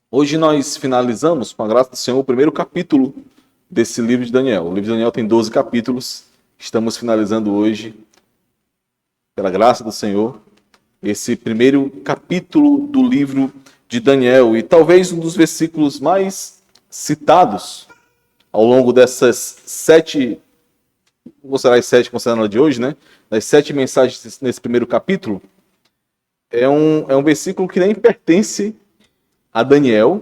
Hoje nós finalizamos, com a graça do Senhor, o primeiro capítulo desse livro de Daniel. O livro de Daniel tem 12 capítulos. Estamos finalizando hoje, pela graça do Senhor, esse primeiro capítulo do livro de Daniel. E talvez um dos versículos mais citados ao longo dessas 7, vou será as 7 considerando a de hoje, né? Das 7 mensagens nesse primeiro capítulo, é um versículo que nem pertence a Daniel,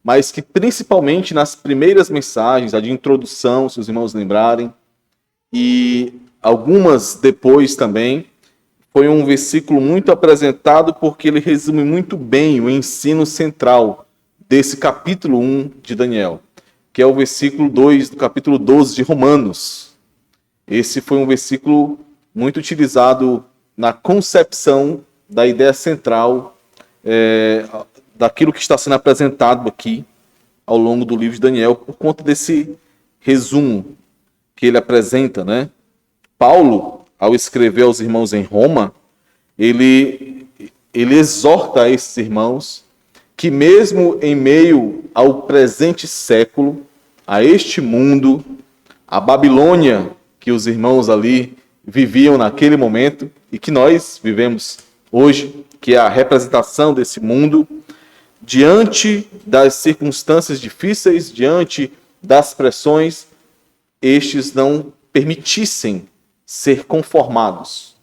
mas que principalmente nas primeiras mensagens, a de introdução, se os irmãos lembrarem, e algumas depois também, foi um versículo muito apresentado porque ele resume muito bem o ensino central desse capítulo 1 de Daniel, que é o versículo 2 do capítulo 12 de Romanos. Esse foi um versículo muito utilizado na concepção da ideia central daquilo que está sendo apresentado aqui ao longo do livro de Daniel, por conta desse resumo que ele apresenta, né? Paulo, ao escrever aos irmãos em Roma, ele exorta a esses irmãos que mesmo em meio ao presente século, a este mundo, a Babilônia que os irmãos ali viviam naquele momento e que nós vivemos hoje, que é a representação desse mundo, diante das circunstâncias difíceis, diante das pressões, estes não permitissem ser conformados,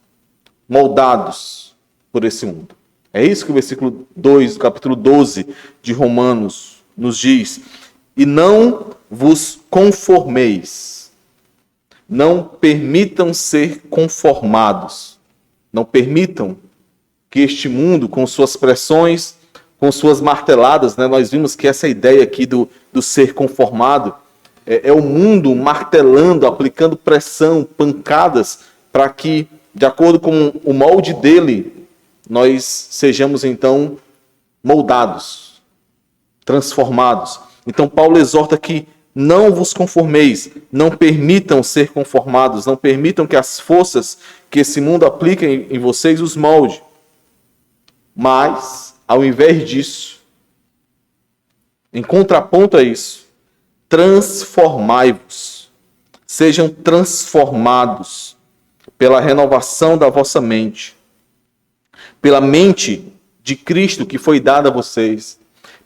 moldados por esse mundo. É isso que o versículo 2 do capítulo 12 de Romanos nos diz. E não vos conformeis. Não permitam ser conformados. Não permitam que este mundo, com suas pressões, com suas marteladas, né? Nós vimos que essa ideia aqui do ser conformado é o mundo martelando, aplicando pressão, pancadas, para que, de acordo com o molde dele, nós sejamos então moldados, transformados. Então Paulo exorta que não vos conformeis, não permitam ser conformados, não permitam que as forças que esse mundo aplica em vocês os molde. Mas, ao invés disso, em contraponto a isso, transformai-vos, sejam transformados pela renovação da vossa mente, pela mente de Cristo que foi dada a vocês,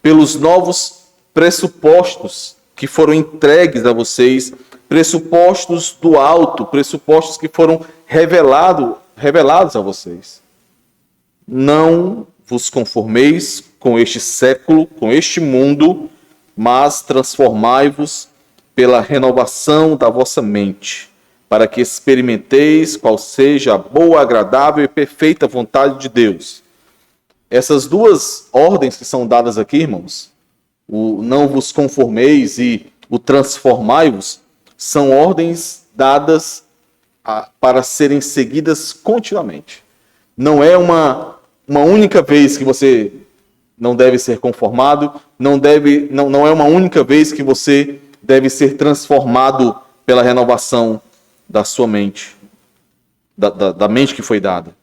pelos novos pressupostos que foram entregues a vocês, pressupostos do alto, pressupostos que foram revelados a vocês. Não vos conformeis com este século, com este mundo, mas transformai-vos pela renovação da vossa mente, para que experimenteis qual seja a boa, agradável e perfeita vontade de Deus. Essas duas ordens que são dadas aqui, irmãos, o não vos conformeis e o transformai-vos, são ordens dadas para serem seguidas continuamente. Não é uma única vez que você não deve ser conformado, não é uma única vez que você deve ser transformado pela renovação da sua mente, da mente que foi dada.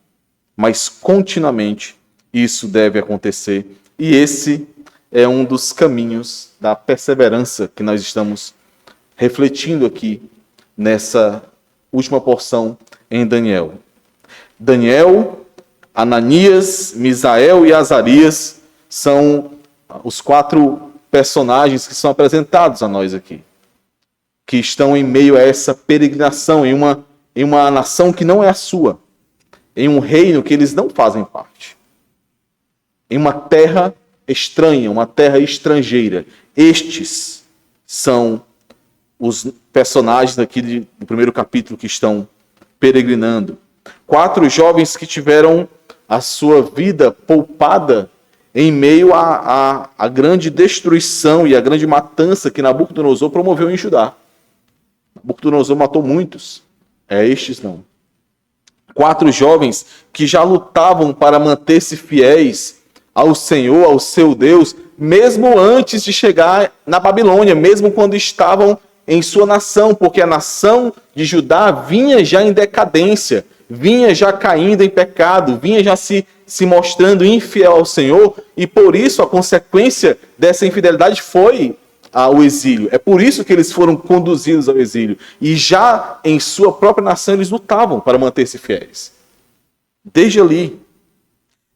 Mas continuamente isso deve acontecer. E esse é um dos caminhos da perseverança que nós estamos refletindo aqui nessa última porção em Daniel. Daniel, Ananias, Misael e Azarias são os 4 personagens que são apresentados a nós aqui, que estão em meio a essa peregrinação em uma nação que não é a sua, em um reino que eles não fazem parte, em uma terra estranha, uma terra estrangeira. Estes são os personagens aqui do primeiro capítulo que estão peregrinando. 4 jovens que tiveram a sua vida poupada em meio à grande destruição e à grande matança que Nabucodonosor promoveu em Judá. Nabucodonosor matou muitos. Estes não. 4 jovens que já lutavam para manter-se fiéis ao Senhor, ao seu Deus, mesmo antes de chegar na Babilônia, mesmo quando estavam em sua nação, porque a nação de Judá vinha já em decadência, vinha já caindo em pecado, vinha já se se mostrando infiel ao Senhor, e por isso a consequência dessa infidelidade foi o exílio. É por isso que eles foram conduzidos ao exílio. E já em sua própria nação eles lutavam para manter-se fiéis. Desde ali,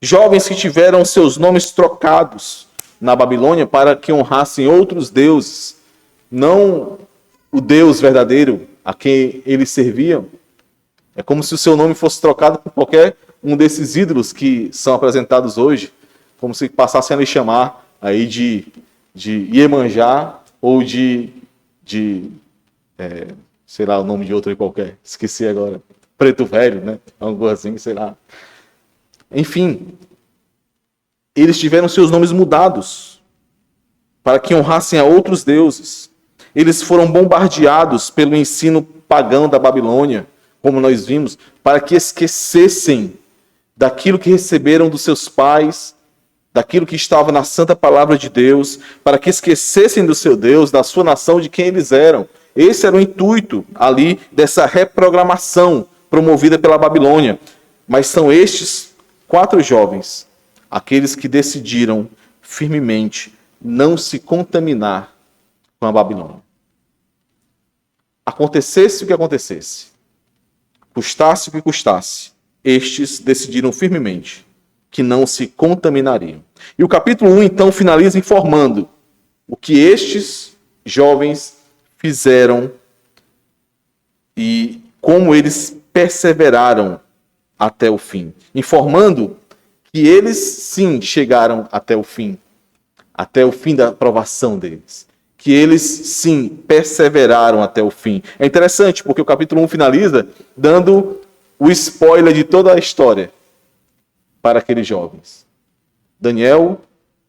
jovens que tiveram seus nomes trocados na Babilônia para que honrassem outros deuses, não o Deus verdadeiro a quem eles serviam. É como se o seu nome fosse trocado por qualquer um desses ídolos que são apresentados hoje, como se passassem a lhe chamar aí de Iemanjá ou sei lá o nome de outro aí qualquer, esqueci agora, Preto Velho, né? Algo assim, sei lá. Enfim, eles tiveram seus nomes mudados para que honrassem a outros deuses. Eles foram bombardeados pelo ensino pagão da Babilônia, como nós vimos, para que esquecessem daquilo que receberam dos seus pais, daquilo que estava na santa palavra de Deus, para que esquecessem do seu Deus, da sua nação, de quem eles eram. Esse era o intuito ali dessa reprogramação promovida pela Babilônia. Mas são estes 4 jovens, aqueles que decidiram firmemente não se contaminar com a Babilônia. Acontecesse o que acontecesse, custasse o que custasse, estes decidiram firmemente que não se contaminariam. E o capítulo 1, então, finaliza informando o que estes jovens fizeram e como eles perseveraram até o fim. Informando que eles, sim, chegaram até o fim da provação deles. Que eles, sim, perseveraram até o fim. É interessante, porque o capítulo 1 finaliza dando o spoiler de toda a história para aqueles jovens. Daniel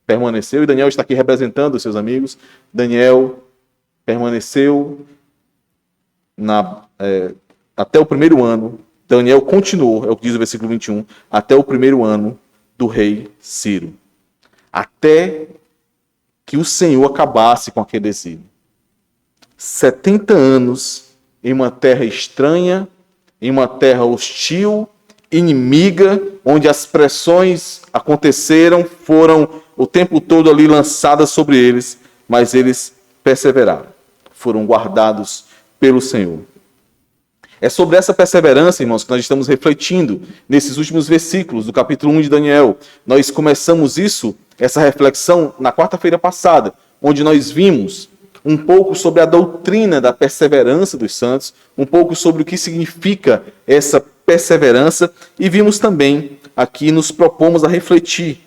permaneceu, e Daniel está aqui representando os seus amigos. Daniel permaneceu até o primeiro ano. Daniel continuou, é o que diz o versículo 21, até o primeiro ano do rei Ciro. Até que o Senhor acabasse com aquele exílio. 70 anos em uma terra estranha, em uma terra hostil, inimiga, onde as pressões aconteceram, foram o tempo todo ali lançadas sobre eles, mas eles perseveraram, foram guardados pelo Senhor. É sobre essa perseverança, irmãos, que nós estamos refletindo nesses últimos versículos do capítulo 1 de Daniel. Nós começamos essa reflexão na quarta-feira passada, onde nós vimos um pouco sobre a doutrina da perseverança dos santos, um pouco sobre o que significa essa perseverança, e vimos também, aqui nos propomos a refletir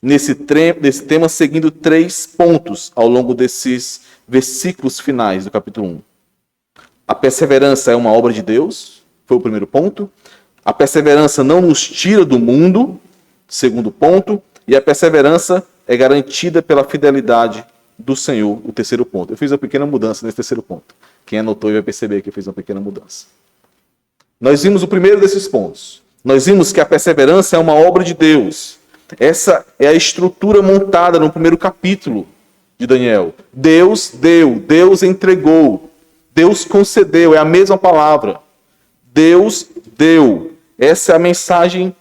nesse tema, seguindo 3 pontos ao longo desses versículos finais do capítulo 1. A perseverança é uma obra de Deus, foi o primeiro ponto. A perseverança não nos tira do mundo, segundo ponto. E a perseverança é garantida pela fidelidade do Senhor, o terceiro ponto. Eu fiz uma pequena mudança nesse terceiro ponto. Quem anotou vai perceber que eu fiz uma pequena mudança. Nós vimos o primeiro desses pontos. Nós vimos que a perseverança é uma obra de Deus. Essa é a estrutura montada no primeiro capítulo de Daniel. Deus deu, Deus entregou, Deus concedeu, é a mesma palavra. Deus deu. Essa é a mensagem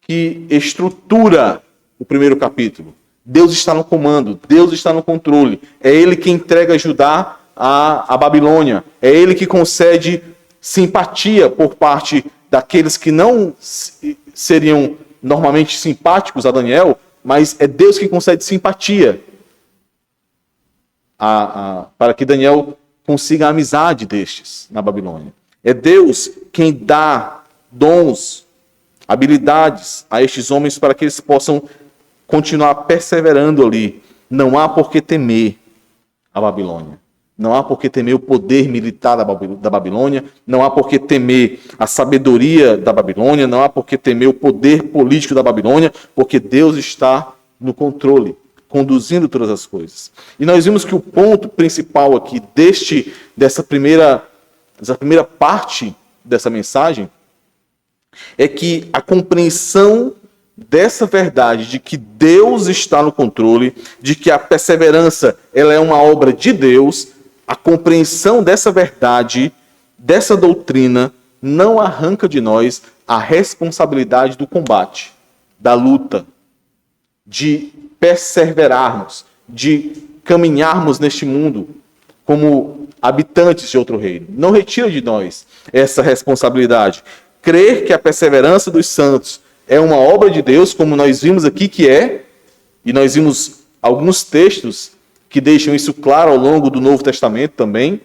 que estrutura o primeiro capítulo. Deus está no comando, Deus está no controle. É Ele que entrega Judá à Babilônia. É Ele que concede simpatia por parte daqueles que não seriam normalmente simpáticos a Daniel, mas é Deus que concede simpatia para que Daniel consiga a amizade destes na Babilônia. É Deus quem dá dons, habilidades a estes homens para que eles possam continuar perseverando ali. Não há por que temer a Babilônia. Não há por que temer o poder militar da Babilônia. Não há por que temer a sabedoria da Babilônia. Não há por que temer o poder político da Babilônia, porque Deus está no controle, conduzindo todas as coisas. E nós vimos que o ponto principal aqui dessa primeira parte dessa mensagem é que a compreensão dessa verdade de que Deus está no controle, de que a perseverança ela é uma obra de Deus, a compreensão dessa verdade, dessa doutrina, não arranca de nós a responsabilidade do combate da luta, de perseverarmos, de caminharmos neste mundo como habitantes de outro reino. Não retira de nós essa responsabilidade. Crer que a perseverança dos santos é uma obra de Deus, como nós vimos aqui que é, e nós vimos alguns textos que deixam isso claro ao longo do Novo Testamento também.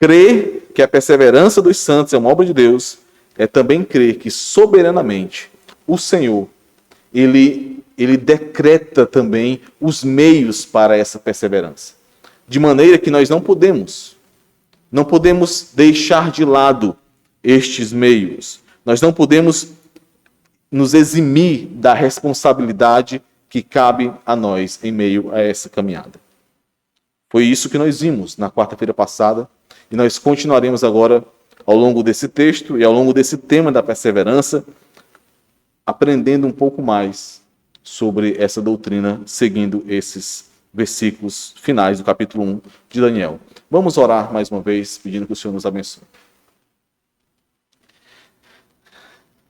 Crer que a perseverança dos santos é uma obra de Deus é também crer que soberanamente o Senhor, ele decreta também os meios para essa perseverança. De maneira que nós não podemos deixar de lado estes meios. Nós não podemos nos eximir da responsabilidade que cabe a nós em meio a essa caminhada. Foi isso que nós vimos na quarta-feira passada e nós continuaremos agora ao longo desse texto e ao longo desse tema da perseverança, aprendendo um pouco mais sobre essa doutrina, seguindo esses versículos finais do capítulo 1 de Daniel. Vamos orar mais uma vez, pedindo que o Senhor nos abençoe.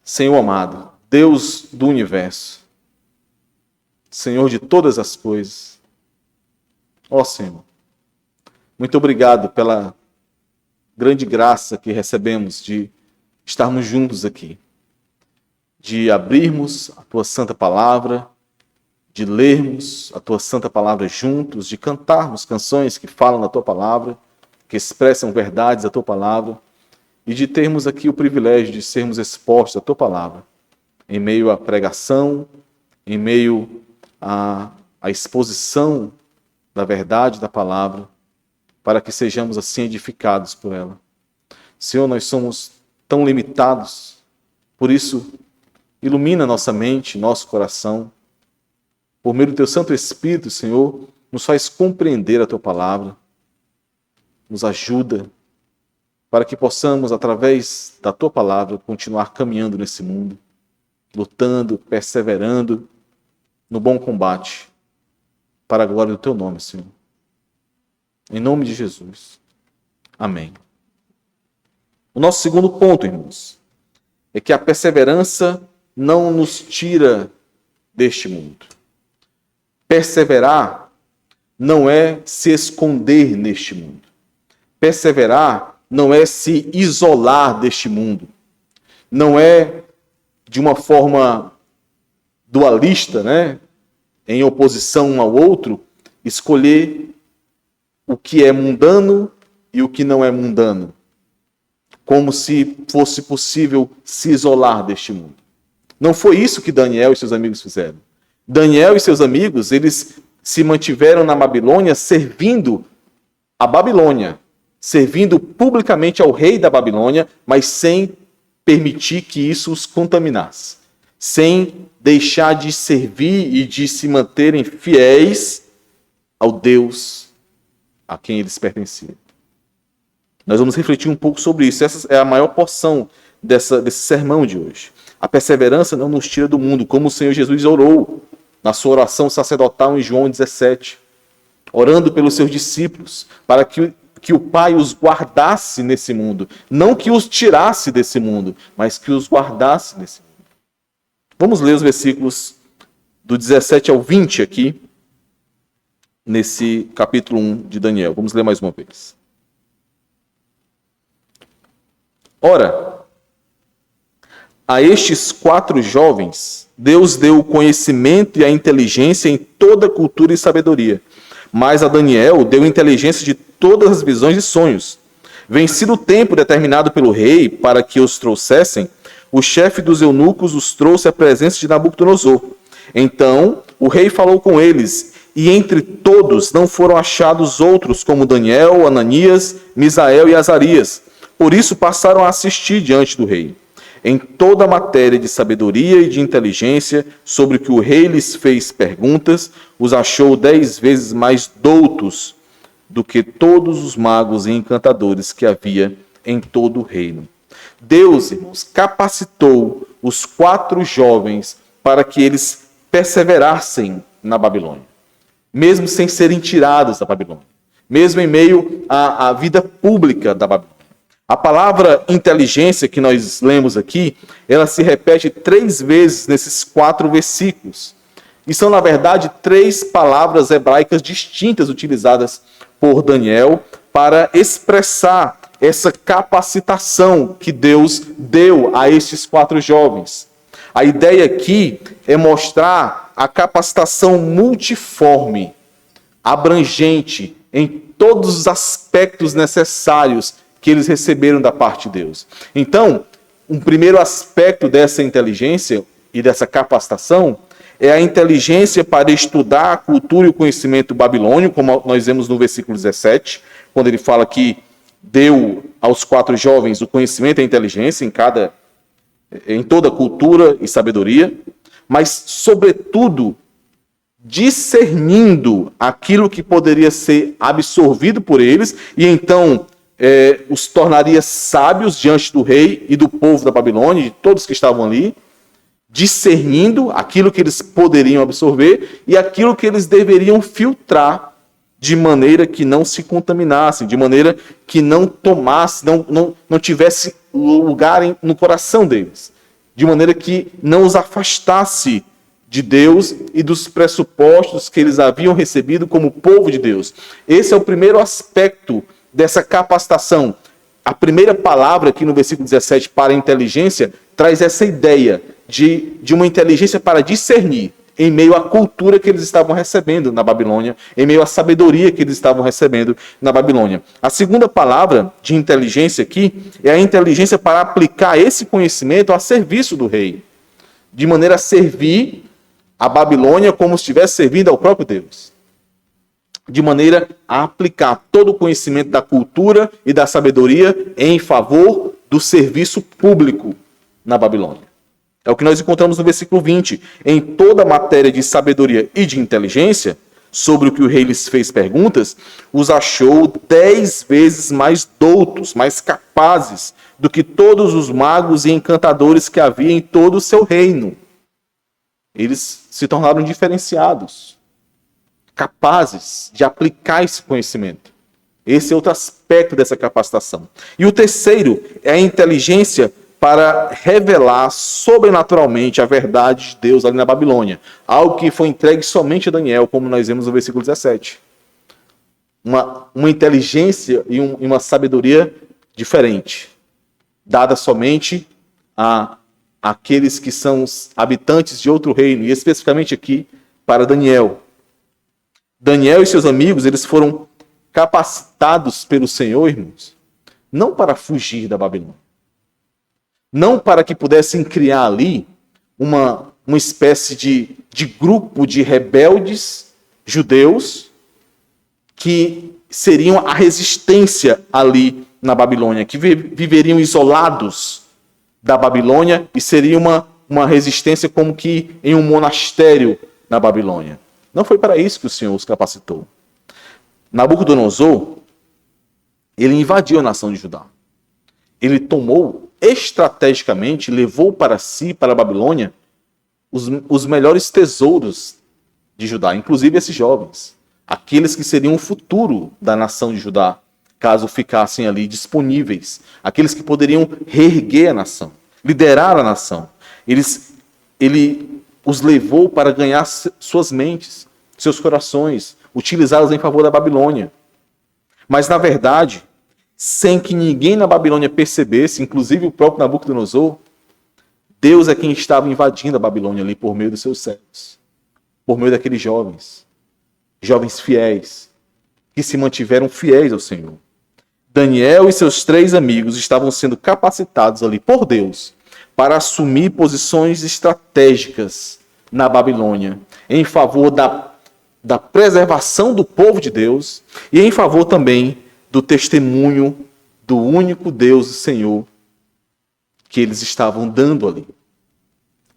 Senhor amado, Deus do universo, Senhor de todas as coisas, ó Senhor, muito obrigado pela grande graça que recebemos de estarmos juntos aqui, de abrirmos a Tua Santa Palavra, de lermos a Tua Santa Palavra juntos, de cantarmos canções que falam da Tua Palavra, que expressam verdades da Tua Palavra, e de termos aqui o privilégio de sermos expostos à Tua Palavra, em meio à pregação, em meio à exposição da verdade da Palavra, para que sejamos assim edificados por ela. Senhor, nós somos tão limitados, por isso, ilumina nossa mente, nosso coração. Por meio do Teu Santo Espírito, Senhor, nos faz compreender a Tua Palavra, nos ajuda, para que possamos, através da Tua Palavra, continuar caminhando nesse mundo, lutando, perseverando no bom combate, para a glória do Teu nome, Senhor. Em nome de Jesus. Amém. O nosso segundo ponto, irmãos, é que a perseverança não nos tira deste mundo. Perseverar não é se esconder neste mundo. Perseverar não é se isolar deste mundo. Não é de uma forma dualista, né? Em oposição um ao outro, escolher o que é mundano e o que não é mundano. Como se fosse possível se isolar deste mundo. Não foi isso que Daniel e seus amigos fizeram. Daniel e seus amigos, eles se mantiveram na Babilônia servindo a Babilônia, servindo publicamente ao rei da Babilônia, mas sem permitir que isso os contaminasse, sem deixar de servir e de se manterem fiéis ao Deus a quem eles pertenciam. Nós vamos refletir um pouco sobre isso. Essa é a maior porção desse sermão de hoje. A perseverança não nos tira do mundo, como o Senhor Jesus orou na sua oração sacerdotal em João 17, orando pelos seus discípulos, para que o Pai os guardasse nesse mundo. Não que os tirasse desse mundo, mas que os guardasse nesse mundo. Vamos ler os versículos do 17 ao 20 aqui, nesse capítulo 1 de Daniel. Vamos ler mais uma vez. Ora, a estes 4 jovens, Deus deu o conhecimento e a inteligência em toda cultura e sabedoria. Mas a Daniel deu inteligência de todas as visões e sonhos. Vencido o tempo determinado pelo rei para que os trouxessem, o chefe dos eunucos os trouxe à presença de Nabucodonosor. Então o rei falou com eles, e entre todos não foram achados outros como Daniel, Ananias, Misael e Azarias. Por isso passaram a assistir diante do rei. Em toda a matéria de sabedoria e de inteligência, sobre que o rei lhes fez perguntas, os achou 10 vezes mais doutos do que todos os magos e encantadores que havia em todo o reino. Deus, irmãos, capacitou os 4 jovens para que eles perseverassem na Babilônia, mesmo sem serem tirados da Babilônia, mesmo em meio à vida pública da Babilônia. A palavra inteligência que nós lemos aqui, ela se repete 3 vezes nesses 4 versículos. E são, na verdade, 3 palavras hebraicas distintas utilizadas por Daniel para expressar essa capacitação que Deus deu a estes 4 jovens. A ideia aqui é mostrar a capacitação multiforme, abrangente, em todos os aspectos necessários que eles receberam da parte de Deus. Então, um primeiro aspecto dessa inteligência e dessa capacitação é a inteligência para estudar a cultura e o conhecimento babilônio, como nós vemos no versículo 17, quando ele fala que deu aos 4 jovens o conhecimento e a inteligência em toda cultura e sabedoria, mas, sobretudo, discernindo aquilo que poderia ser absorvido por eles e então os tornaria sábios diante do rei e do povo da Babilônia, de todos que estavam ali, discernindo aquilo que eles poderiam absorver e aquilo que eles deveriam filtrar de maneira que não se contaminassem, de maneira que não tomasse, não tivesse lugar no coração deles, de maneira que não os afastasse de Deus e dos pressupostos que eles haviam recebido como povo de Deus. Esse é o primeiro aspecto dessa capacitação. A primeira palavra aqui no versículo 17 para inteligência traz essa ideia de uma inteligência para discernir em meio à cultura que eles estavam recebendo na Babilônia, em meio à sabedoria que eles estavam recebendo na Babilônia. A segunda palavra de inteligência aqui é a inteligência para aplicar esse conhecimento a serviço do rei, de maneira a servir a Babilônia como se estivesse servindo ao próprio Deus, de maneira a aplicar todo o conhecimento da cultura e da sabedoria em favor do serviço público na Babilônia. É o que nós encontramos no versículo 20. Em toda a matéria de sabedoria e de inteligência, sobre o que o rei lhes fez perguntas, os achou 10 vezes mais doutos, mais capazes do que todos os magos e encantadores que havia em todo o seu reino. Eles se tornaram diferenciados, capazes de aplicar esse conhecimento. Esse é outro aspecto dessa capacitação. E o terceiro é a inteligência para revelar sobrenaturalmente a verdade de Deus ali na Babilônia. Algo que foi entregue somente a Daniel, como nós vemos no versículo 17. Uma inteligência e uma sabedoria diferente, dada somente a aqueles que são os habitantes de outro reino, e especificamente aqui para Daniel. Daniel e seus amigos, eles foram capacitados pelo Senhor, irmãos, não para fugir da Babilônia, não para que pudessem criar ali uma espécie de grupo de rebeldes judeus que seriam a resistência ali na Babilônia, que viveriam isolados da Babilônia e seria uma resistência como que em um monastério na Babilônia. Não foi para isso que o Senhor os capacitou. Nabucodonosor, ele invadiu a nação de Judá. Ele tomou estrategicamente, levou para si, para a Babilônia, os melhores tesouros de Judá, inclusive esses jovens, aqueles que seriam o futuro da nação de Judá, caso ficassem ali disponíveis, aqueles que poderiam reerguer a nação, liderar a nação. Ele os levou para ganhar suas mentes, seus corações, utilizá-los em favor da Babilônia. Mas, na verdade, sem que ninguém na Babilônia percebesse, inclusive o próprio Nabucodonosor, Deus é quem estava invadindo a Babilônia ali por meio dos seus servos, por meio daqueles jovens fiéis, que se mantiveram fiéis ao Senhor. Daniel e seus 3 amigos estavam sendo capacitados ali por Deus para assumir posições estratégicas na Babilônia, em favor da preservação do povo de Deus e em favor também do testemunho do único Deus e Senhor que eles estavam dando ali,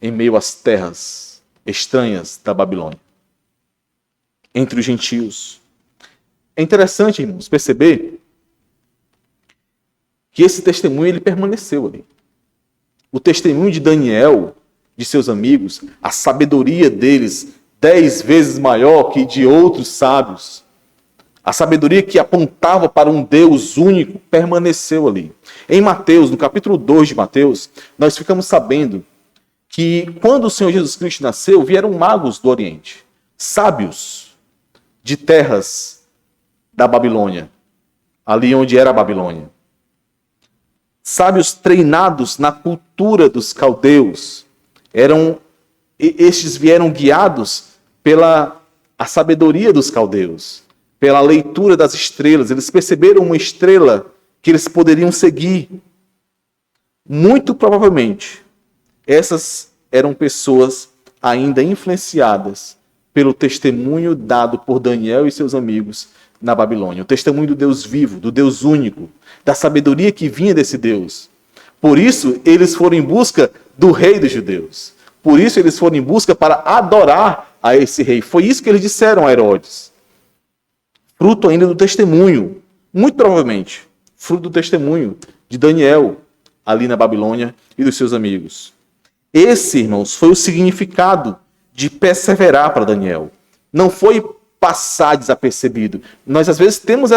em meio às terras estranhas da Babilônia, entre os gentios. É interessante, irmãos, perceber que esse testemunho ele permaneceu ali. O testemunho de Daniel, de seus amigos, a sabedoria deles 10 vezes maior que de outros sábios, a sabedoria que apontava para um Deus único permaneceu ali. Em Mateus, no capítulo 2 de Mateus, nós ficamos sabendo que quando o Senhor Jesus Cristo nasceu, vieram magos do Oriente, sábios de terras da Babilônia, ali onde era a Babilônia. Sábios treinados na cultura dos caldeus. Estes vieram guiados pela a sabedoria dos caldeus, pela leitura das estrelas. Eles perceberam uma estrela que eles poderiam seguir. Muito provavelmente, essas eram pessoas ainda influenciadas pelo testemunho dado por Daniel e seus amigos na Babilônia. O testemunho do Deus vivo, do Deus único, da sabedoria que vinha desse Deus. Por isso, eles foram em busca do rei dos judeus. Por isso, eles foram em busca para adorar a esse rei. Foi isso que eles disseram a Herodes. Fruto ainda do testemunho, muito provavelmente, fruto do testemunho de Daniel, ali na Babilônia, e dos seus amigos. Esse, irmãos, foi o significado de perseverar para Daniel. Não foi passar desapercebido. Nós, às vezes, temos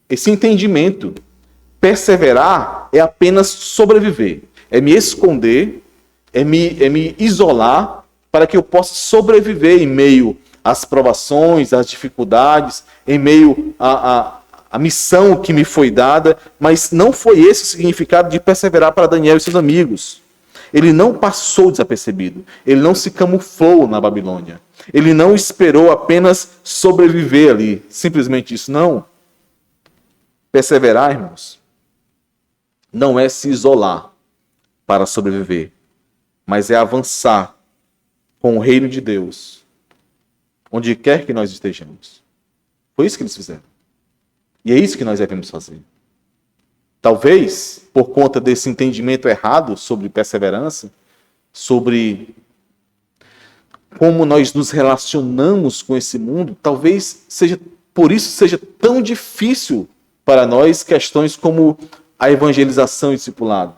esse entendimento. Perseverar é apenas sobreviver. É me esconder, é me isolar para que eu possa sobreviver em meio às provações, às dificuldades, em meio à missão que me foi dada. Mas não foi esse o significado de perseverar para Daniel e seus amigos. Ele não passou desapercebido. Ele não se camuflou na Babilônia. Ele não esperou apenas sobreviver ali. Simplesmente isso. Não. Perseverar, irmãos, não é se isolar para sobreviver, mas é avançar com o reino de Deus, onde quer que nós estejamos. Foi isso que eles fizeram. E é isso que nós devemos fazer. Talvez, por conta desse entendimento errado sobre perseverança, sobre como nós nos relacionamos com esse mundo, talvez por isso seja tão difícil para nós questões como a evangelização e discipulado.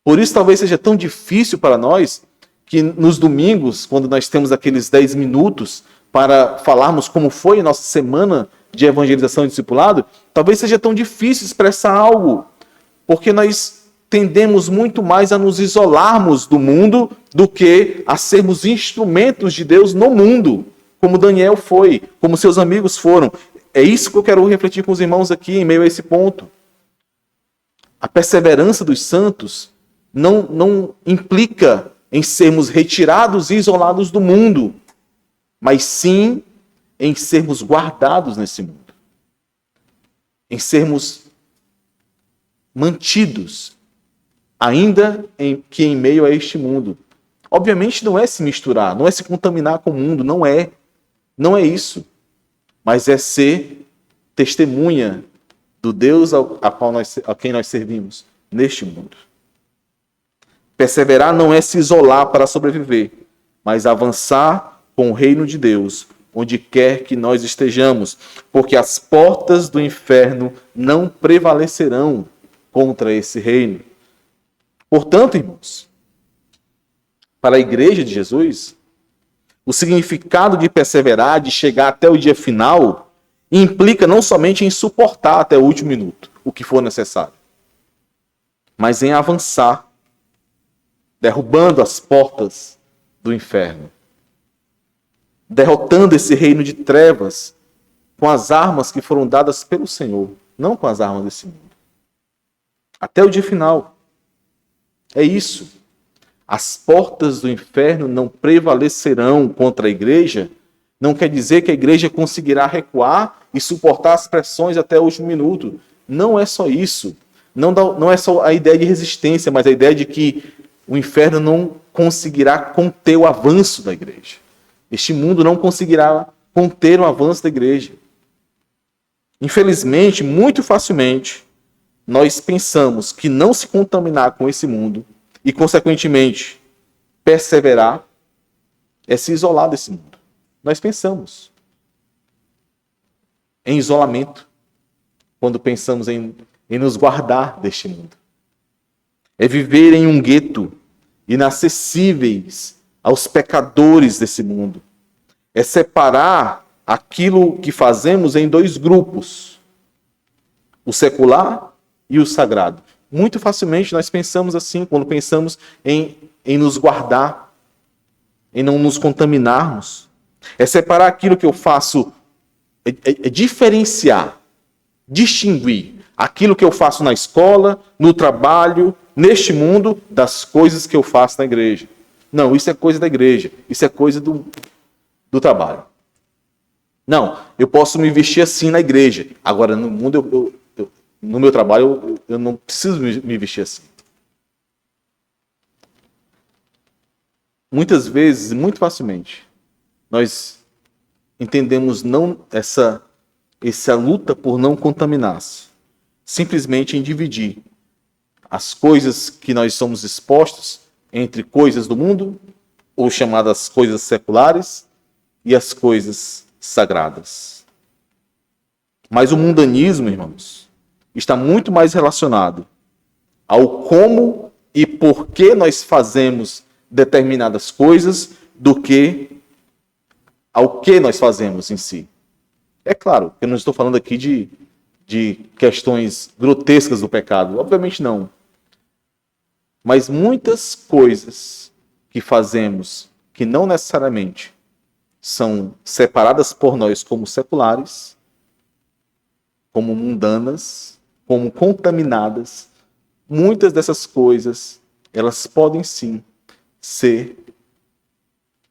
Por isso talvez seja tão difícil para nós que nos domingos, quando nós temos aqueles 10 minutos para falarmos como foi a nossa semana de evangelização e discipulado, talvez seja tão difícil expressar algo, porque nós tendemos muito mais a nos isolarmos do mundo do que a sermos instrumentos de Deus no mundo, como Daniel foi, como seus amigos foram. É isso que eu quero refletir com os irmãos aqui em meio a esse ponto. A perseverança dos santos não implica em sermos retirados e isolados do mundo, mas sim em sermos guardados nesse mundo, em sermos mantidos, ainda em meio a este mundo. Obviamente não é se misturar, não é se contaminar com o mundo, não é isso, mas é ser testemunha do Deus a quem nós servimos neste mundo. Perseverar não é se isolar para sobreviver, mas avançar com o reino de Deus, onde quer que nós estejamos, porque as portas do inferno não prevalecerão contra esse reino. Portanto, irmãos, para a igreja de Jesus, o significado de perseverar, de chegar até o dia final, implica não somente em suportar até o último minuto, o que for necessário, mas em avançar, derrubando as portas do inferno, derrotando esse reino de trevas com as armas que foram dadas pelo Senhor, não com as armas desse mundo. Até o dia final. É isso. As portas do inferno não prevalecerão contra a igreja. Não quer dizer que a igreja conseguirá recuar e suportar as pressões até o último minuto. Não é só isso. Não é só a ideia de resistência, mas a ideia de que o inferno não conseguirá conter o avanço da igreja. Este mundo não conseguirá conter o avanço da igreja. Infelizmente, muito facilmente, nós pensamos que não se contaminar com esse mundo e, consequentemente, perseverar é se isolar desse mundo. Nós pensamos em isolamento quando pensamos em nos guardar deste mundo. É viver em um gueto, inacessíveis aos pecadores desse mundo. É separar aquilo que fazemos em dois grupos: o secular e o sagrado. Muito facilmente nós pensamos assim, quando pensamos em nos guardar, em não nos contaminarmos. É separar aquilo que eu faço, é diferenciar, distinguir aquilo que eu faço na escola, no trabalho, neste mundo, das coisas que eu faço na igreja. Não, isso é coisa da igreja, isso é coisa do trabalho. Não, eu posso me vestir assim na igreja. Agora, no mundo, no meu trabalho, eu não preciso me vestir assim. Muitas vezes, muito facilmente, nós entendemos essa luta por não contaminar-se, simplesmente em dividir as coisas que nós somos expostos entre coisas do mundo, ou chamadas coisas seculares, e as coisas sagradas. Mas o mundanismo, irmãos, está muito mais relacionado ao como e por que nós fazemos determinadas coisas do que ao que nós fazemos em si. É claro, eu não estou falando aqui de questões grotescas do pecado, obviamente não. Mas muitas coisas que fazemos que não necessariamente são separadas por nós como seculares, como mundanas, como contaminadas, muitas dessas coisas, elas podem sim ser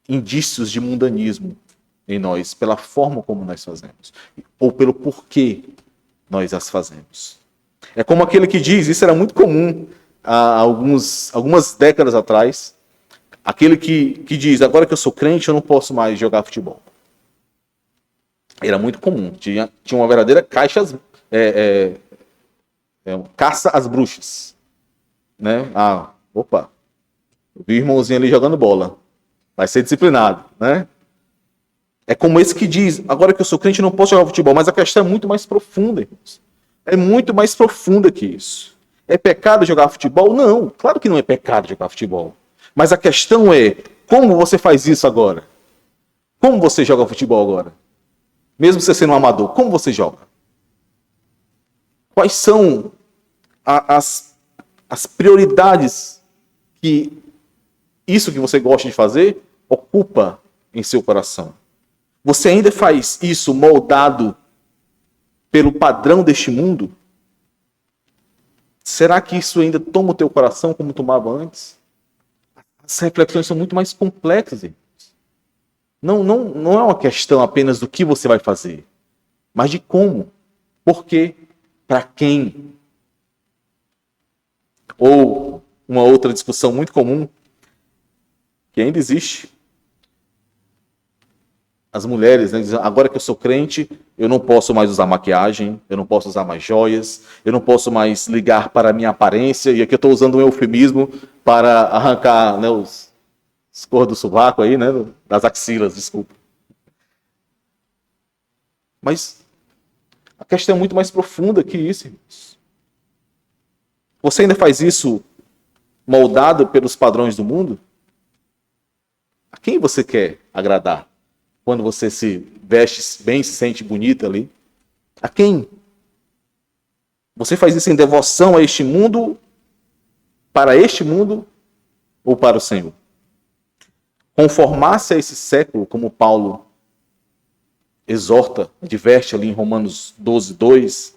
indícios de mundanismo em nós, pela forma como nós fazemos, ou pelo porquê nós as fazemos. É como aquele que diz, isso era muito comum há algumas décadas atrás, aquele que diz, agora que eu sou crente, eu não posso mais jogar futebol. Era muito comum, tinha uma verdadeira caça às bruxas. Né? Opa, eu vi o irmãozinho ali jogando bola, vai ser disciplinado, né? É como esse que diz, agora que eu sou crente, eu não posso jogar futebol, mas a questão é muito mais profunda, irmãos. É muito mais profunda que isso. É pecado jogar futebol? Não, claro que não é pecado jogar futebol. Mas a questão é, como você faz isso agora? Como você joga futebol agora? Mesmo você sendo um amador, como você joga? Quais são as prioridades que isso que você gosta de fazer ocupa em seu coração? Você ainda faz isso moldado pelo padrão deste mundo? Será que isso ainda toma o teu coração como tomava antes? As reflexões são muito mais complexas, irmãos. Não é uma questão apenas do que você vai fazer, mas de como, por quê, para quem. Ou uma outra discussão muito comum, que ainda existe. As mulheres, né, dizem, agora que eu sou crente, eu não posso mais usar maquiagem, eu não posso usar mais joias, eu não posso mais ligar para a minha aparência, e aqui eu estou usando um eufemismo para arrancar, né, os cor do sovaco aí, né, das axilas, desculpa. Mas a questão é muito mais profunda que isso, irmãos. Você ainda faz isso moldado pelos padrões do mundo? A quem você quer agradar? Quando você se veste bem, se sente bonita ali? A quem? Você faz isso em devoção a este mundo, para este mundo ou para o Senhor? Conformar-se a esse século, como Paulo exorta, adverte ali em Romanos 12, 2,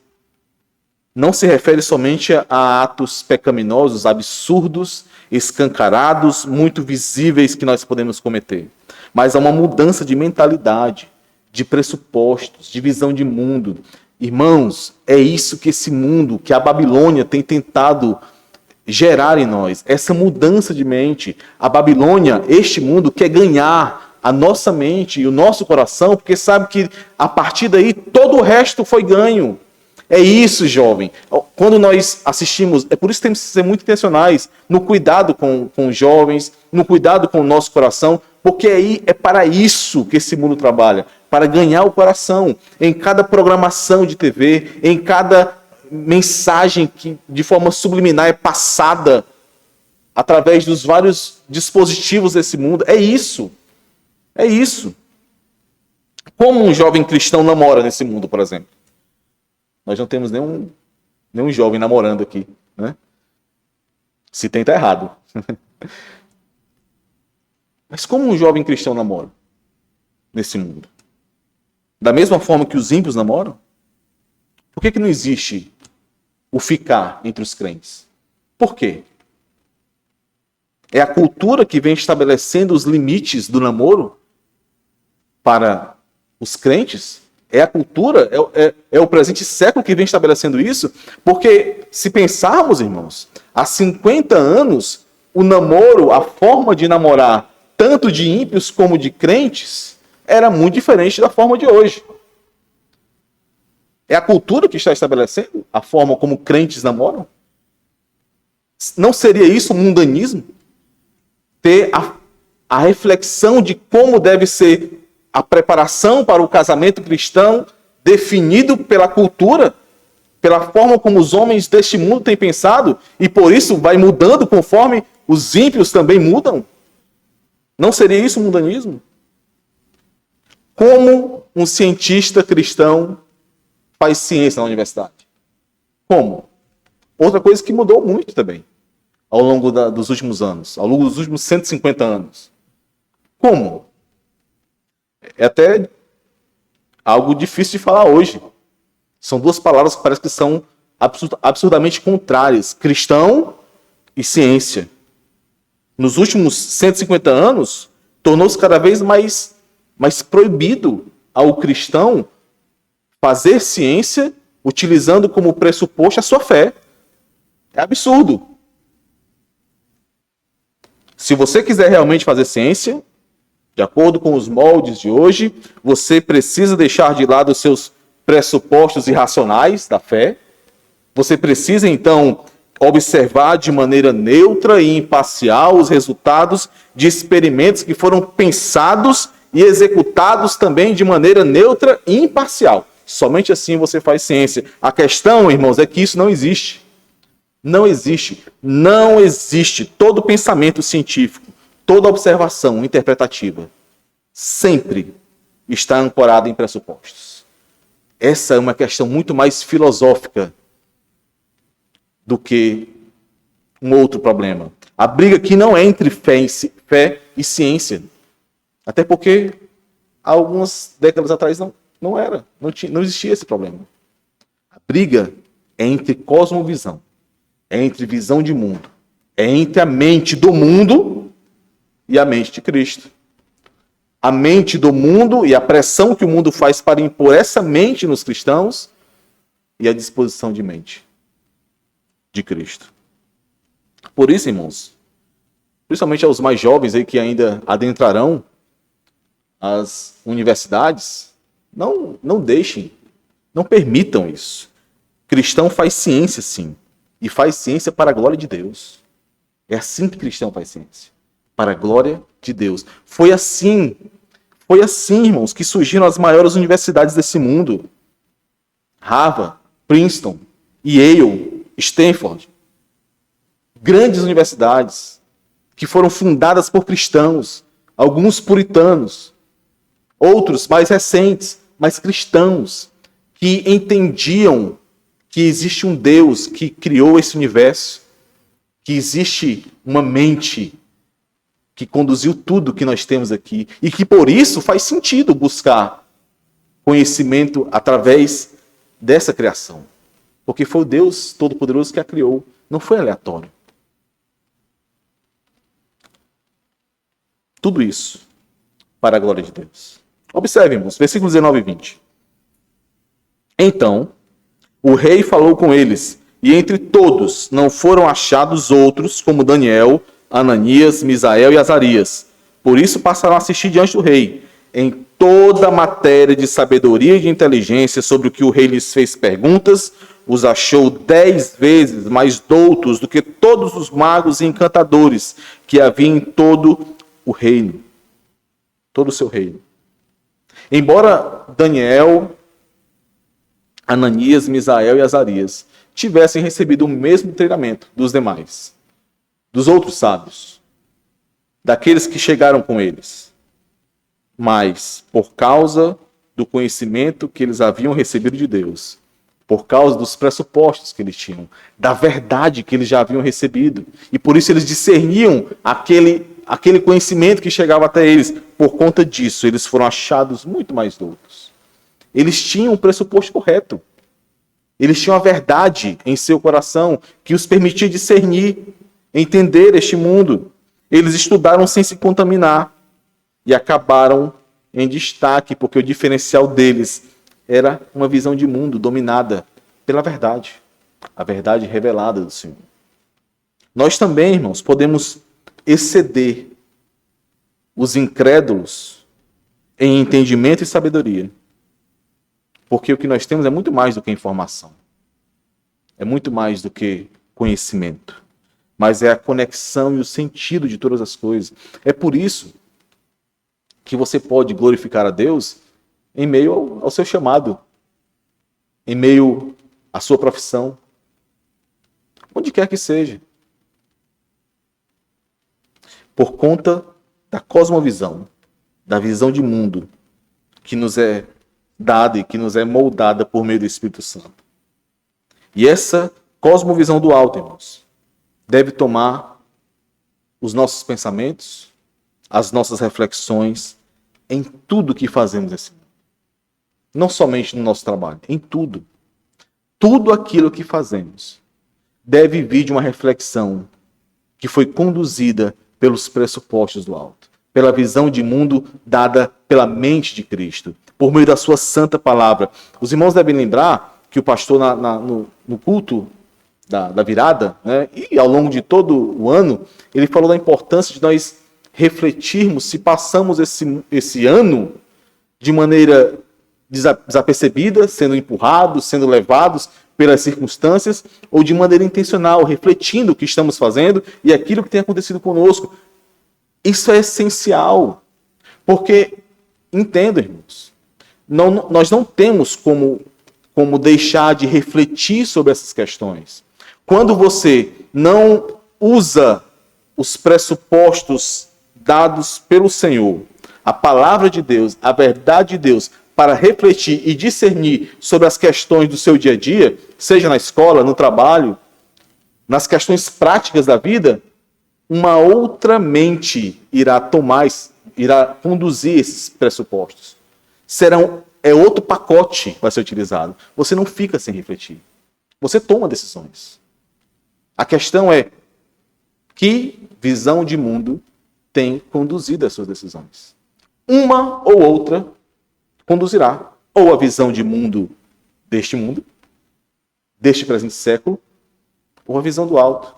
não se refere somente a atos pecaminosos, absurdos, escancarados, muito visíveis que nós podemos cometer, mas a uma mudança de mentalidade, de pressupostos, de visão de mundo. Irmãos, é isso que esse mundo, que a Babilônia tem tentado gerar em nós, essa mudança de mente. A Babilônia, este mundo, quer ganhar a nossa mente e o nosso coração, porque sabe que a partir daí todo o resto foi ganho. É isso, jovem. Quando nós assistimos, é por isso que temos que ser muito intencionais no cuidado com os jovens, no cuidado com o nosso coração, porque aí é para isso que esse mundo trabalha, para ganhar o coração. Em cada programação de TV, em cada mensagem que de forma subliminar é passada através dos vários dispositivos desse mundo. É isso. É isso. Como um jovem cristão namora nesse mundo, por exemplo? Nós não temos nenhum nenhum jovem namorando aqui, né? Se tem, tá errado. Mas como um jovem cristão namora nesse mundo? Da mesma forma que os ímpios namoram? Por que não existe o ficar entre os crentes? Por quê? É a cultura que vem estabelecendo os limites do namoro para os crentes? É a cultura, é o presente século que vem estabelecendo isso? Porque se pensarmos, irmãos, há 50 anos, o namoro, a forma de namorar, tanto de ímpios como de crentes, era muito diferente da forma de hoje. É a cultura que está estabelecendo a forma como crentes namoram? Não seria isso um mundanismo? Ter a reflexão de como deve ser a preparação para o casamento cristão definido pela cultura, pela forma como os homens deste mundo têm pensado, e por isso vai mudando conforme os ímpios também mudam? Não seria isso um mundanismo? Como um cientista cristão faz ciência na universidade? Como? Outra coisa que mudou muito também ao longo dos últimos anos, ao longo dos últimos 150 anos. Como? É até algo difícil de falar hoje. São duas palavras que parece que são absurdamente contrárias: cristão e ciência. Nos últimos 150 anos, tornou-se cada vez mais proibido ao cristão fazer ciência utilizando como pressuposto a sua fé. É absurdo. Se você quiser realmente fazer ciência, de acordo com os moldes de hoje, você precisa deixar de lado os seus pressupostos irracionais da fé. Você precisa, então, observar de maneira neutra e imparcial os resultados de experimentos que foram pensados e executados também de maneira neutra e imparcial. Somente assim você faz ciência. A questão, irmãos, é que isso não existe. Não existe. Não existe. Todo pensamento científico, toda observação interpretativa, sempre está ancorada em pressupostos. Essa é uma questão muito mais filosófica do que um outro problema. A briga aqui não é entre fé e ciência. Até porque há algumas décadas atrás não existia esse problema. A briga é entre cosmovisão, é entre visão de mundo, é entre a mente do mundo e a mente de Cristo. A mente do mundo e a pressão que o mundo faz para impor essa mente nos cristãos e a disposição de mente de Cristo. Por isso, irmãos, principalmente aos mais jovens aí que ainda adentrarão as universidades, não deixem, não permitam isso. Cristão faz ciência, sim, e faz ciência para a glória de Deus. É assim que cristão faz ciência, para a glória de Deus. Foi assim, irmãos, que surgiram as maiores universidades desse mundo. Harvard, Princeton, Yale, Stanford. Grandes universidades que foram fundadas por cristãos, alguns puritanos, outros mais recentes, mas cristãos, que entendiam que existe um Deus que criou esse universo, que existe uma mente que conduziu tudo que nós temos aqui, e que por isso faz sentido buscar conhecimento através dessa criação. Porque foi o Deus Todo-Poderoso que a criou, não foi aleatório. Tudo isso para a glória de Deus. Observe, irmãos, versículos 19 e 20. Então, o rei falou com eles, e entre todos não foram achados outros, como Daniel, Ananias, Misael e Azarias. Por isso passaram a assistir diante do rei. Em toda a matéria de sabedoria e de inteligência sobre o que o rei lhes fez perguntas, os achou 10 vezes mais doutos do que todos os magos e encantadores que havia em todo o reino. Todo o seu reino. Embora Daniel, Ananias, Misael e Azarias tivessem recebido o mesmo treinamento dos demais, dos outros sábios, daqueles que chegaram com eles, mas por causa do conhecimento que eles haviam recebido de Deus, por causa dos pressupostos que eles tinham, da verdade que eles já haviam recebido. E por isso eles discerniam aquele conhecimento que chegava até eles. Por conta disso, eles foram achados muito mais doutos. Eles tinham o pressuposto correto. Eles tinham a verdade em seu coração que os permitia discernir, entender este mundo. Eles estudaram sem se contaminar e acabaram em destaque, porque o diferencial deles era uma visão de mundo dominada pela verdade, a verdade revelada do Senhor. Nós também, irmãos, podemos exceder os incrédulos em entendimento e sabedoria, porque o que nós temos é muito mais do que informação, é muito mais do que conhecimento, mas é a conexão e o sentido de todas as coisas. É por isso que você pode glorificar a Deus em meio ao seu chamado, em meio à sua profissão, onde quer que seja. Por conta da cosmovisão, da visão de mundo que nos é dada e que nos é moldada por meio do Espírito Santo. E essa cosmovisão do alto, irmãos, deve tomar os nossos pensamentos, as nossas reflexões em tudo que fazemos nesse mundo. Não somente no nosso trabalho, em tudo. Tudo aquilo que fazemos deve vir de uma reflexão que foi conduzida pelos pressupostos do alto, pela visão de mundo dada pela mente de Cristo, por meio da sua santa palavra. Os irmãos devem lembrar que o pastor no culto da virada, né, e ao longo de todo o ano, ele falou da importância de nós refletirmos se passamos esse ano de maneira desapercebida, sendo empurrados, sendo levados pelas circunstâncias, ou de maneira intencional, refletindo o que estamos fazendo e aquilo que tem acontecido conosco. Isso é essencial, porque, entenda, irmãos, nós não temos como deixar de refletir sobre essas questões. Quando você não usa os pressupostos dados pelo Senhor, a palavra de Deus, a verdade de Deus, para refletir e discernir sobre as questões do seu dia a dia, seja na escola, no trabalho, nas questões práticas da vida, uma outra mente irá conduzir esses pressupostos. É outro pacote que vai ser utilizado. Você não fica sem refletir. Você toma decisões. A questão é que visão de mundo tem conduzido as suas decisões. Uma ou outra conduzirá ou a visão de mundo, deste presente século, ou a visão do alto,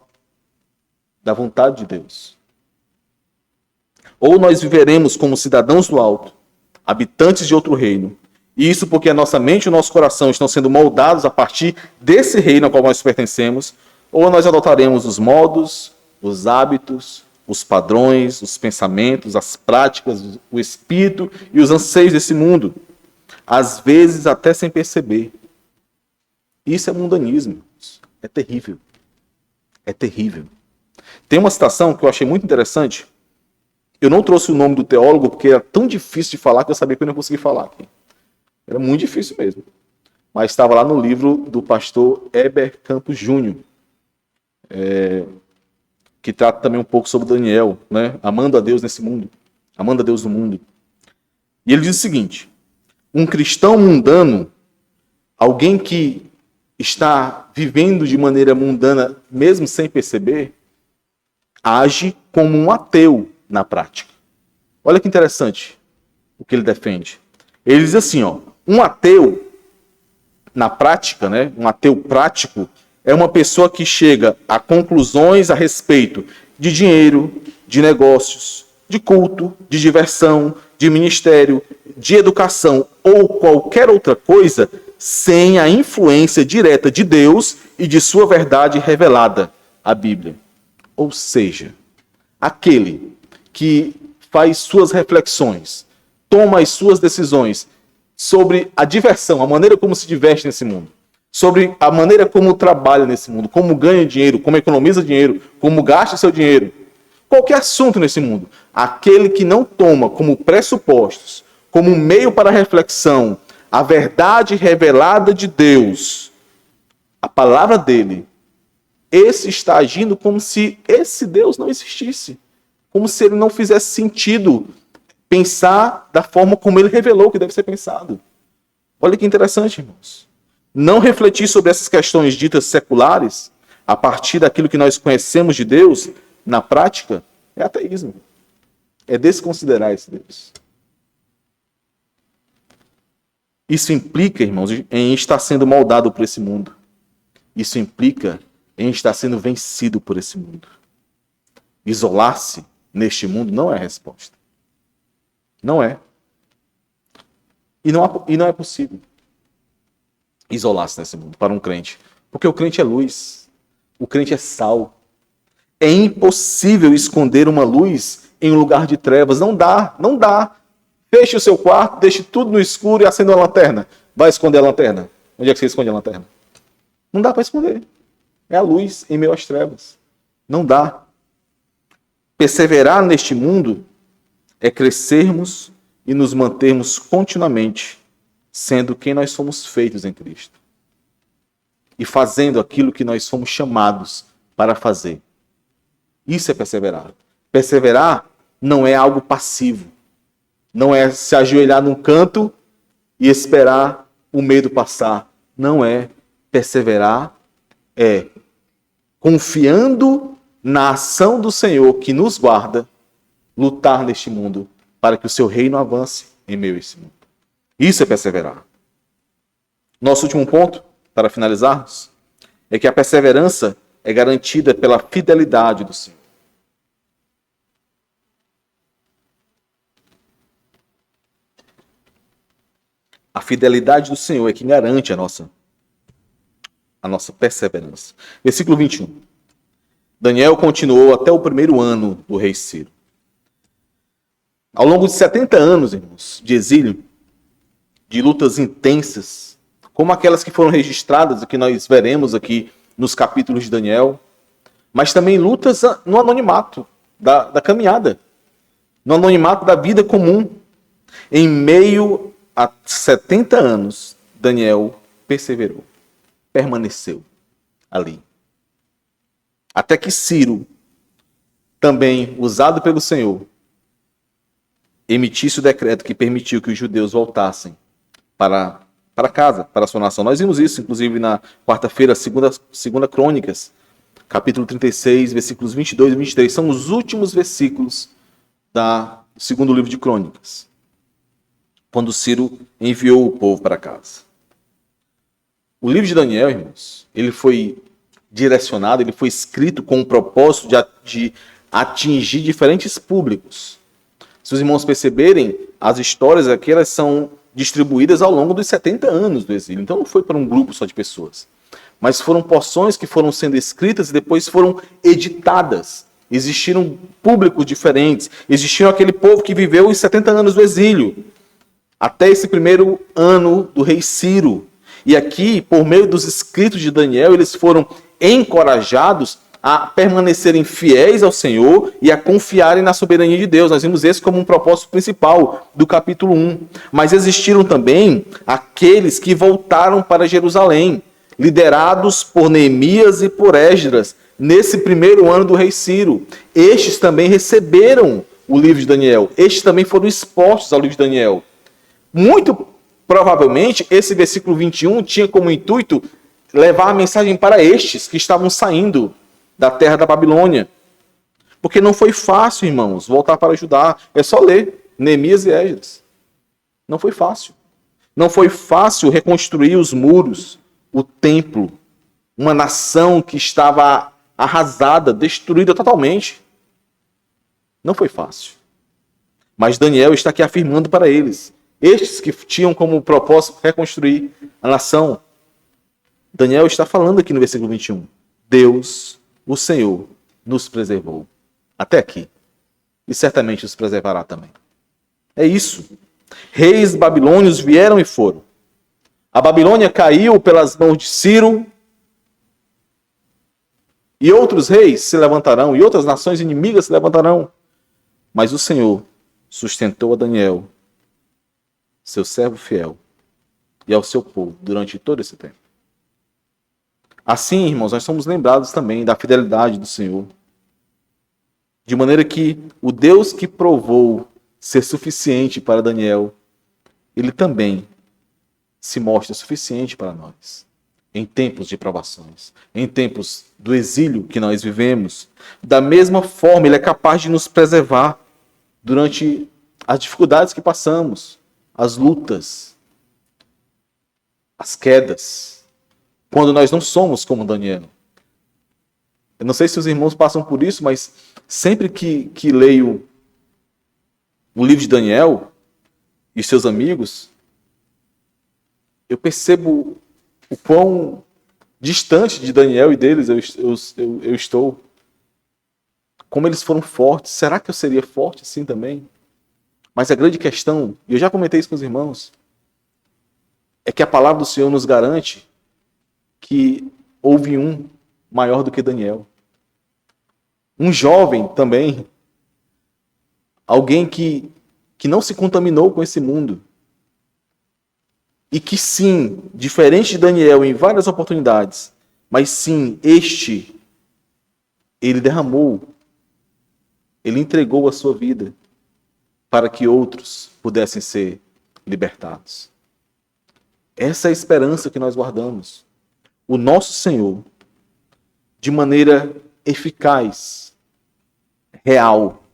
da vontade de Deus. Ou nós viveremos como cidadãos do alto, habitantes de outro reino, e isso porque a nossa mente e o nosso coração estão sendo moldados a partir desse reino ao qual nós pertencemos, ou nós adotaremos os modos, os hábitos, os padrões, os pensamentos, as práticas, o espírito e os anseios desse mundo, às vezes até sem perceber. Isso é mundanismo. É terrível. É terrível. Tem uma citação que eu achei muito interessante. Eu não trouxe o nome do teólogo porque era tão difícil de falar que eu sabia que eu não ia conseguir falar aqui. Era muito difícil mesmo. Mas estava lá no livro do pastor Heber Campos Júnior, que trata também um pouco sobre Daniel, né? Amando a Deus nesse mundo, amando a Deus no mundo. E ele diz o seguinte: um cristão mundano, alguém que está vivendo de maneira mundana, mesmo sem perceber, age como um ateu na prática. Olha que interessante o que ele defende. Ele diz assim, um ateu, na prática, né, um ateu prático, é uma pessoa que chega a conclusões a respeito de dinheiro, de negócios, de culto, de diversão, de ministério, de educação ou qualquer outra coisa sem a influência direta de Deus e de sua verdade revelada, a Bíblia. Ou seja, aquele que faz suas reflexões, toma as suas decisões sobre a diversão, a maneira como se diverte nesse mundo, sobre a maneira como trabalha nesse mundo, como ganha dinheiro, como economiza dinheiro, como gasta seu dinheiro, qualquer assunto nesse mundo, aquele que não toma como pressupostos, como meio para a reflexão, a verdade revelada de Deus, a palavra dele, esse está agindo como se esse Deus não existisse. Como se ele não fizesse sentido pensar da forma como ele revelou que deve ser pensado. Olha que interessante, irmãos. Não refletir sobre essas questões ditas seculares, a partir daquilo que nós conhecemos de Deus, na prática, é ateísmo. É desconsiderar esse Deus. Isso implica, irmãos, em estar sendo moldado por esse mundo. Isso implica em estar sendo vencido por esse mundo. Isolar-se neste mundo não é a resposta. Não é. E não é possível isolar-se nesse mundo para um crente. Porque o crente é luz. O crente é sal. É impossível esconder uma luz em um lugar de trevas. Não dá, não dá. Feche o seu quarto, deixe tudo no escuro e acenda uma lanterna. Vai esconder a lanterna. Onde é que você esconde a lanterna? Não dá para esconder. É a luz em meio às trevas. Não dá. Perseverar neste mundo é crescermos e nos mantermos continuamente sendo quem nós somos feitos em Cristo. E fazendo aquilo que nós fomos chamados para fazer. Isso é perseverar. Perseverar não é algo passivo. Não é se ajoelhar num canto e esperar o medo passar. Não é. Perseverar é confiando na ação do Senhor que nos guarda, lutar neste mundo para que o seu reino avance em meio a esse mundo. Isso é perseverar. Nosso último ponto, para finalizarmos, é que a perseverança é garantida pela fidelidade do Senhor. A fidelidade do Senhor é que garante a nossa perseverança. Versículo 21. Daniel continuou até o primeiro ano do rei Ciro. Ao longo de 70 anos, irmãos, de exílio, de lutas intensas, como aquelas que foram registradas e que nós veremos aqui nos capítulos de Daniel, mas também lutas no anonimato da caminhada, no anonimato da vida comum. Em meio a 70 anos, Daniel perseverou, permaneceu ali. Até que Ciro, também usado pelo Senhor, emitisse o decreto que permitiu que os judeus voltassem para casa, para a sua nação. Nós vimos isso, inclusive, na quarta-feira, segunda Crônicas, capítulo 36, versículos 22 e 23. São os últimos versículos do segundo livro de Crônicas, quando Ciro enviou o povo para casa. O livro de Daniel, irmãos, ele foi direcionado, ele foi escrito com o propósito de atingir diferentes públicos. Se os irmãos perceberem, as histórias aqui elas são distribuídas ao longo dos 70 anos do exílio. Então não foi para um grupo só de pessoas. Mas foram porções que foram sendo escritas e depois foram editadas. Existiram públicos diferentes. Existiram aquele povo que viveu os 70 anos do exílio. Até esse primeiro ano do rei Ciro. E aqui, por meio dos escritos de Daniel, eles foram encorajados a permanecerem fiéis ao Senhor e a confiarem na soberania de Deus. Nós vimos esse como um propósito principal do capítulo 1. Mas existiram também aqueles que voltaram para Jerusalém, liderados por Neemias e por Esdras, nesse primeiro ano do rei Ciro. Estes também receberam o livro de Daniel. Estes também foram expostos ao livro de Daniel. Muito provavelmente, esse versículo 21 tinha como intuito levar a mensagem para estes que estavam saindo da terra da Babilônia. Porque não foi fácil, irmãos, voltar para Judá. É só ler Neemias e Esdras. Não foi fácil. Não foi fácil reconstruir os muros, o templo, uma nação que estava arrasada, destruída totalmente. Não foi fácil. Mas Daniel está aqui afirmando para eles, estes que tinham como propósito reconstruir a nação. Daniel está falando aqui no versículo 21. Deus, o Senhor, nos preservou até aqui. E certamente os preservará também. É isso. Reis babilônios vieram e foram. A Babilônia caiu pelas mãos de Ciro. E outros reis se levantarão. E outras nações inimigas se levantarão. Mas o Senhor sustentou a Daniel, seu servo fiel, e ao seu povo durante todo esse tempo. Assim, irmãos, nós somos lembrados também da fidelidade do Senhor. De maneira que o Deus que provou ser suficiente para Daniel, ele também se mostra suficiente para nós. Em tempos de provações, em tempos do exílio que nós vivemos. Da mesma forma, ele é capaz de nos preservar durante as dificuldades que passamos, as lutas, as quedas, quando nós não somos como Daniel. Eu não sei se os irmãos passam por isso, mas sempre que leio o livro de Daniel e seus amigos, eu percebo o quão distante de Daniel e deles eu estou. Como eles foram fortes. Será que eu seria forte assim também? Mas a grande questão, e eu já comentei isso com os irmãos, é que a palavra do Senhor nos garante que houve um maior do que Daniel. Um jovem também, alguém que não se contaminou com esse mundo. E que sim, diferente de Daniel em várias oportunidades, mas sim, ele derramou, ele entregou a sua vida para que outros pudessem ser libertados. Essa é a esperança que nós guardamos. O nosso Senhor, de maneira eficaz, real,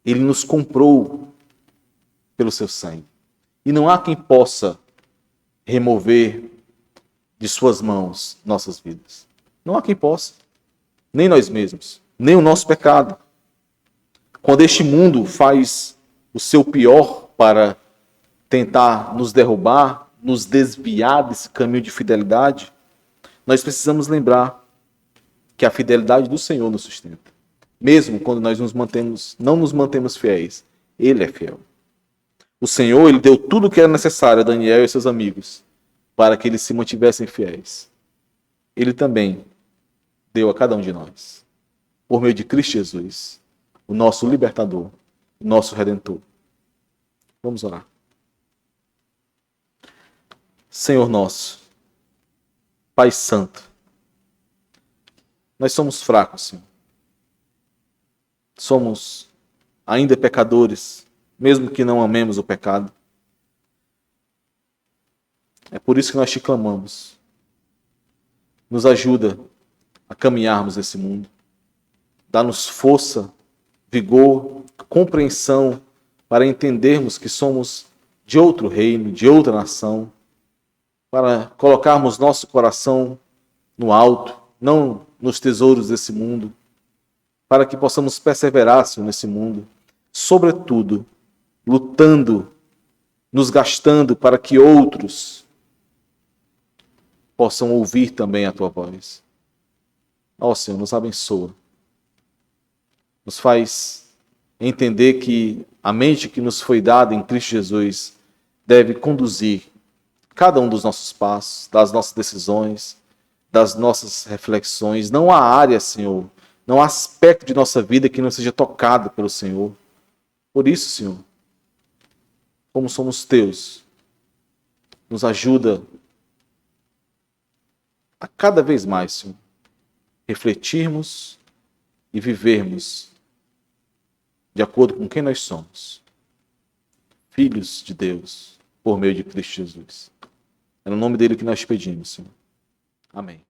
ele nos comprou pelo seu sangue. E não há quem possa remover de suas mãos nossas vidas. Não há quem possa. Nem nós mesmos. Nem o nosso pecado. Quando este mundo faz o seu pior para tentar nos derrubar, nos desviar desse caminho de fidelidade, nós precisamos lembrar que a fidelidade do Senhor nos sustenta. Mesmo quando nós não nos mantemos fiéis, Ele é fiel. O Senhor, ele deu tudo o que era necessário a Daniel e seus amigos para que eles se mantivessem fiéis. Ele também deu a cada um de nós, por meio de Cristo Jesus, o nosso libertador, o nosso redentor. Vamos orar. Senhor nosso, Pai Santo, nós somos fracos, Senhor. Somos ainda pecadores, mesmo que não amemos o pecado. É por isso que nós te clamamos. Nos ajuda a caminharmos nesse mundo. Dá-nos força, vigor, compreensão para entendermos que somos de outro reino, de outra nação, para colocarmos nosso coração no alto, não nos tesouros desse mundo, para que possamos perseverar, Senhor, nesse mundo, sobretudo, lutando, nos gastando para que outros possam ouvir também a Tua voz. Ó Senhor, nos abençoa. Nos faz entender que a mente que nos foi dada em Cristo Jesus deve conduzir cada um dos nossos passos, das nossas decisões, das nossas reflexões. Não há área, Senhor, não há aspecto de nossa vida que não seja tocado pelo Senhor. Por isso, Senhor, como somos Teus, nos ajuda a cada vez mais, Senhor, refletirmos e vivermos de acordo com quem nós somos. Filhos de Deus, por meio de Cristo Jesus. É no nome dele que nós pedimos, Senhor. Amém.